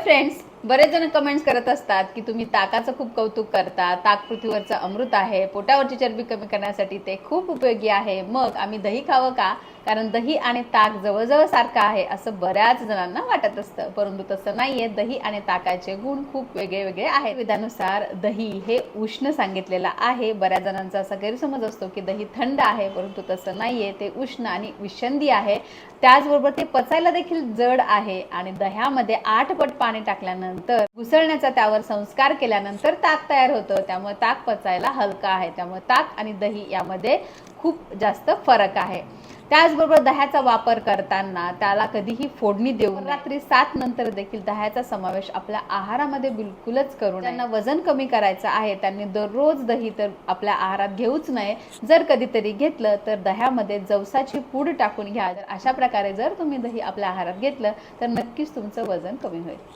Friends, बरेच जण comments करत असतात की तुम्ही ताकाचं खूप कौतुक करता. ताक पृथ्वीवरचं अमृत आहे. पोटावरची चरबी कमी करण्यासाठी ते खूप उपयोगी आहे. मग आम्ही दही खावं का? कारण दही आणि ताक जवळजवळ सारखं आहे असं बऱ्याच जणांना वाटत असतं. परंतु तसं नाहीये. दही आणि ताकाचे गुण खूप वेगळे वेगळे आहेत. विधानुसार दही हे उष्ण सांगितलेलं आहे. बऱ्याच जणांचा असा गैरसमज असतो की दही थंड आहे, परंतु तसं नाहीये. ते उष्ण आणि विषंदी आहे. त्याचबरोबर ते पचायला देखील जड आहे आणि दह्यामध्ये 8 पट पाणी टाकल्यानंतर घुसळण्याचा त्यावर संस्कार केल्यानंतर ताक तयार होतं. त्यामुळे ताक पचायला हलका आहे. त्यामुळे ताक आणि दही यामध्ये खूप जास्त फरक आहे. त्याचबरोबर दह्याचा वापर करताना त्याला कधीही फोडणी देऊन रात्री 7 नंतर देखील दह्याचा समावेश आपल्या आहारामध्ये बिलकुलच करू नये. ज्यांना वजन कमी करायचं आहे त्यांनी दररोज दही तर आपल्या आहारात घेऊच नये. जर कधीतरी घेतलं तर दह्यामध्ये जवसाची पूड टाकून घ्या. अशा प्रकारे जर तुम्ही दही आपल्या आहारात घेतलं तर नक्कीच तुमचं वजन कमी होईल.